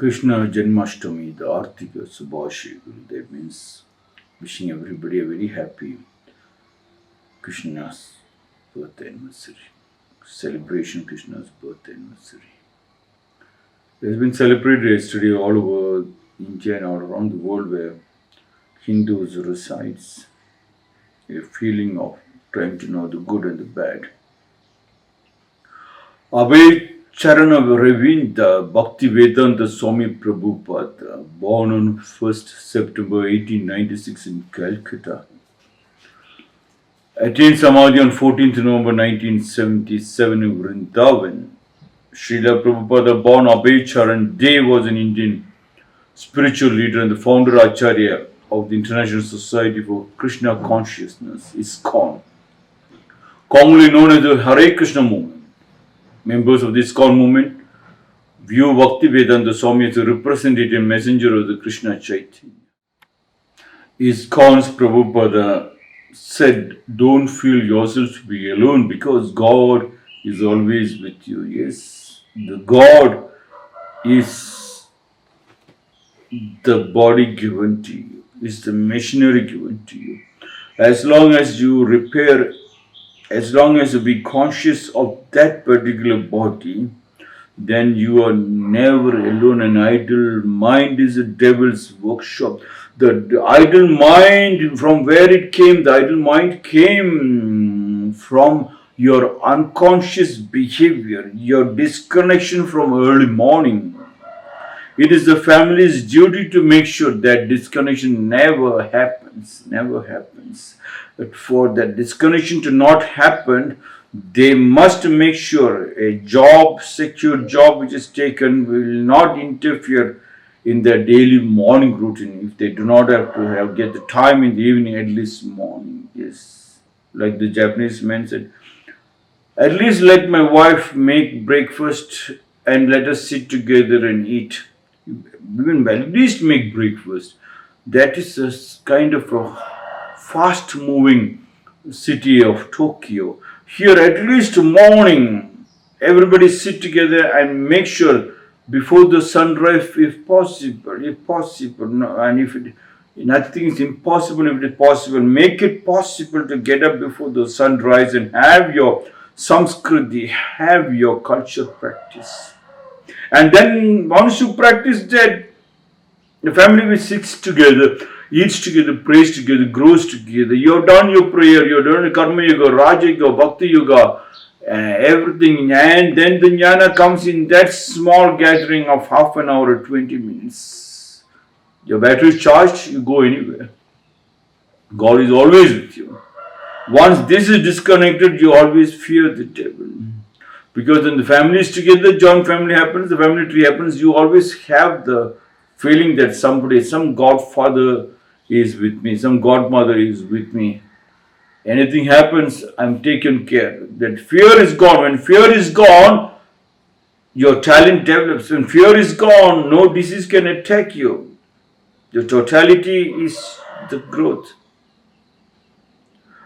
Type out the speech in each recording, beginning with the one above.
Krishna Janmashtami, the Artika Subhashi, that means wishing everybody a very happy Krishna's birthday anniversary, celebration Krishna's birthday anniversary. It has been celebrated yesterday all over India and all around the world where Hindus resides, a feeling of trying to know the good and the bad. Abhay Charana Ravinda Bhaktivedanta Swami Prabhupada, born on 1st September 1896 in Calcutta, attained Samadhi on 14th November 1977 in Vrindavan. Srila Prabhupada, born Abhay Charan De, was an Indian spiritual leader and the founder Acharya of the International Society for Krishna Consciousness, ISKCON, commonly known as the Hare Krishna movement. Members of this ISKCON movement view Bhaktivedanta Swami as a representative messenger of the Krishna Chaitanya. ISKCON's Prabhupada said, "Don't feel yourself to be alone because God is always with you." Yes, the God is the body given to you, is the machinery given to you. As long as you repair, as long as you be conscious of that particular body, then you are never alone. An idle mind is a devil's workshop. The idle mind, from where it came, the idle mind came from your unconscious behavior, your disconnection from early morning. It is the family's duty to make sure that disconnection never happens. But for that disconnection to not happen, they must make sure a job, secure job which is taken will not interfere in their daily morning routine. If they do not have to get the time in the evening, at least morning. Yes, like the Japanese man said, at least let my wife make breakfast and let us sit together and eat. Even at least make breakfast. That is a kind of a fast moving city of Tokyo. Here at least morning, everybody sit together and make sure before the sunrise, if possible, no, and if nothing is impossible, if it is possible, make it possible to get up before the sunrise and have your Samskriti, have your culture practice. And then once you practice that, the family will sit together, eats together, prays together, grows together. You have done your prayer, you have done Karma Yoga, Raja Yoga, Bhakti Yoga, everything. And then the jnana comes in that small gathering of half an hour or 20 minutes. Your battery is charged, you go anywhere. God is always with you. Once this is disconnected, you always fear the devil. Because when the family is together, joint family happens, the family tree happens, you always have the feeling that somebody, some godfather is with me, some godmother is with me. Anything happens, I'm taken care. That fear is gone. When fear is gone, your talent develops. When fear is gone, no disease can attack you. The totality is the growth.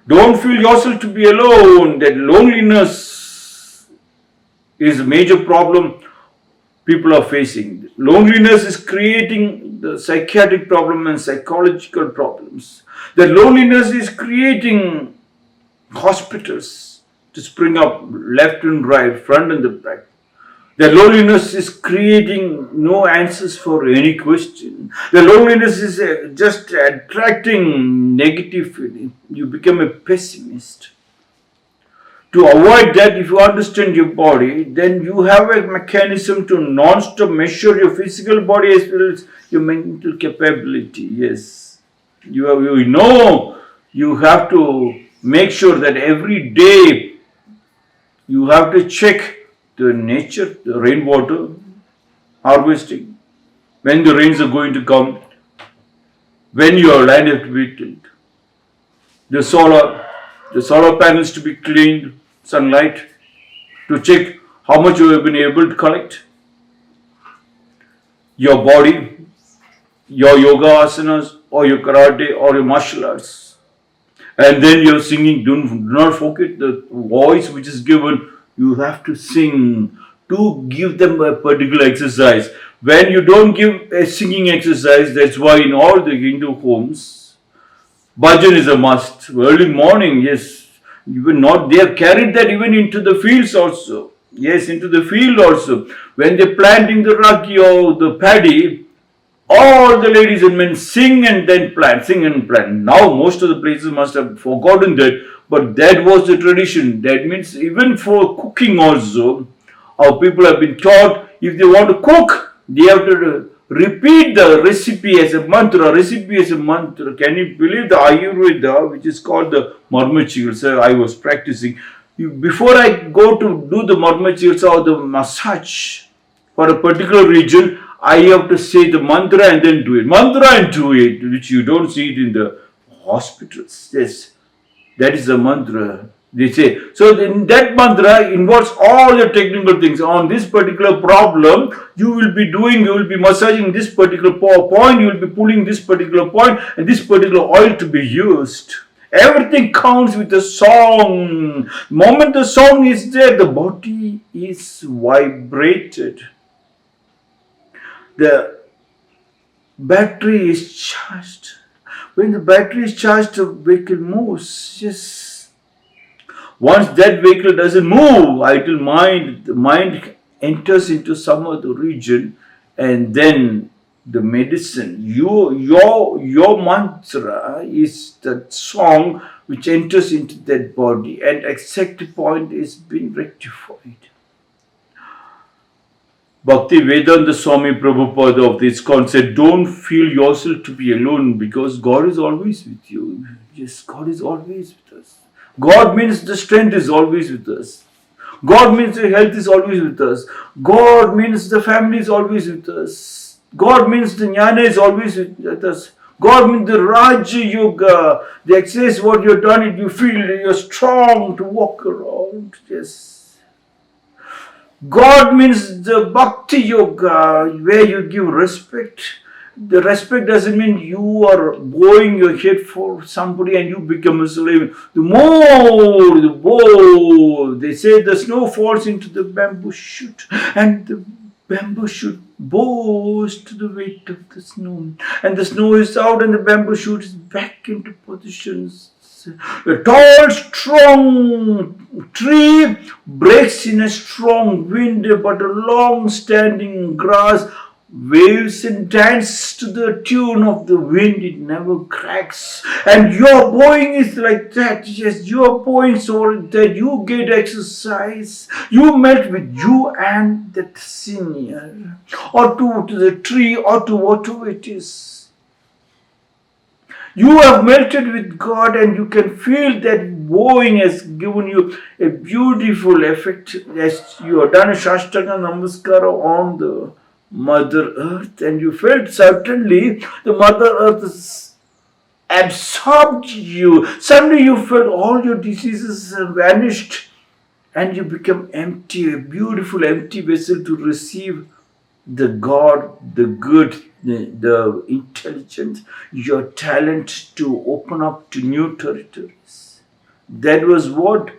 Don't feel yourself to be alone. That loneliness is a major problem people are facing. Loneliness is creating the psychiatric problem and psychological problems. The loneliness is creating hospitals to spring up left and right, front and the back. The loneliness is creating no answers for any question. The loneliness is just attracting negative feeling. You become a pessimist. To avoid that, if you understand your body, then you have a mechanism to non-stop measure your physical body as well as your mental capability. Yes. You have to make sure that every day you have to check the nature, the rainwater harvesting, when the rains are going to come, when your land has to be tilled, the solar panels to be cleaned, sunlight, to check how much you have been able to collect. Your body, your yoga asanas, or your karate, or your martial arts. And then you're singing, do not forget the voice which is given. You have to sing to give them a particular exercise. When you don't give a singing exercise, that's why in all the Hindu homes, bhajan is a must. Early morning, yes. Even not, they have carried that even into the fields also. Yes, into the field also. When they're planting the ragi or the paddy, all the ladies and men sing and then plant, sing and plant. Now most of the places must have forgotten that, but that was the tradition. That means even for cooking also, our people have been taught if they want to cook, they have to repeat the recipe as a mantra. Recipe as a mantra. Can you believe the Ayurveda, which is called the Marma Chikitsa? I was practicing. Before I go to do the Marma Chikitsa or the massage for a particular region, I have to say the mantra and then do it. Mantra and do it, which you don't see it in the hospitals. Yes, that is the mantra. They say. So in that mantra involves all the technical things. On this particular problem, you will be massaging this particular point, you will be pulling this particular point, and this particular oil to be used. Everything counts with the song. The moment the song is there, the body is vibrated. The battery is charged. When the battery is charged, the vehicle moves. Yes. Once that vehicle doesn't move, idle mind, the mind enters into some other region, and then the medicine, your mantra is that song which enters into that body, and exact point is being rectified. Bhakti Vedanta Swami Prabhupada of this concept, don't feel yourself to be alone because God is always with you. Yes, God is always with us. God means the strength is always with us. God means the health is always with us. God means the family is always with us. God means the jnana is always with us. God means the Raja Yoga, the exercise what you've done it, you feel you're strong to walk around. Yes. God means the Bhakti Yoga, where you give respect. The respect doesn't mean you are bowing your head for somebody and you become a slave. The more, they say the snow falls into the bamboo shoot and the bamboo shoot bows to the weight of the snow. And the snow is out and the bamboo shoot is back into positions. A tall, strong tree breaks in a strong wind, but a long-standing grass waves and dances to the tune of the wind. It never cracks. And your bowing is like that. Yes, your bowing so that you get exercise. You met with you and that senior, or to the tree, or to whatever it is. You have melted with God and you can feel that bowing has given you a beautiful effect as you have done a Shashtanga Namaskara on the Mother Earth and you felt certainly the Mother Earth has absorbed you. Suddenly you felt all your diseases have vanished and you become empty, a beautiful empty vessel to receive the God, the good, the intelligence, your talent to open up to new territories. That was what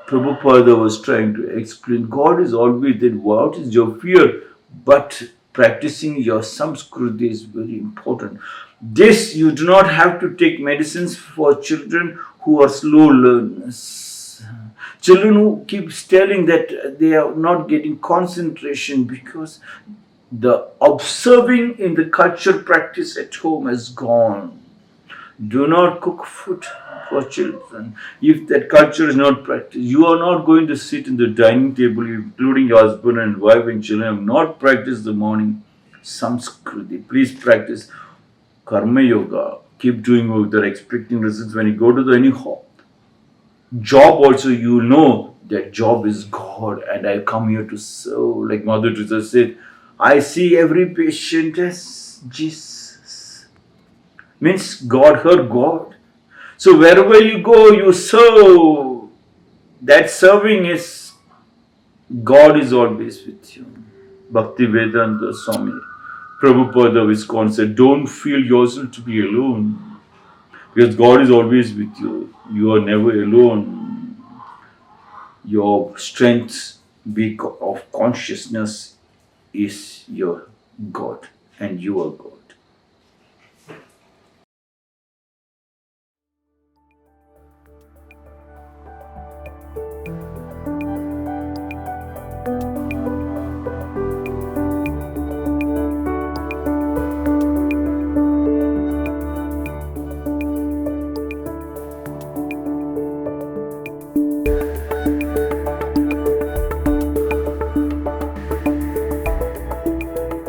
Prabhupada was trying to explain. God is always there. What is your fear? But practicing your Samskriti is very important. This, you do not have to take medicines for children who are slow learners. Children who keep telling that they are not getting concentration because the observing in the culture practice at home has gone. Do not cook food for children. If that culture is not practiced, you are not going to sit in the dining table, including your husband and wife and children, have not practiced the morning Samskriti. Please practice Karma Yoga. Keep doing work. They're expecting results when you go to any job also, you know that job is God and I come here to serve. Like Mother Teresa said, I see every patient as Jesus. Means God, her God. So wherever you go, you serve. That serving is, God is always with you. Bhakti Vedanta Swami Prabhupada Visconti said, don't feel yourself to be alone. Because God is always with you. You are never alone. Your strength week of consciousness is your God and your God.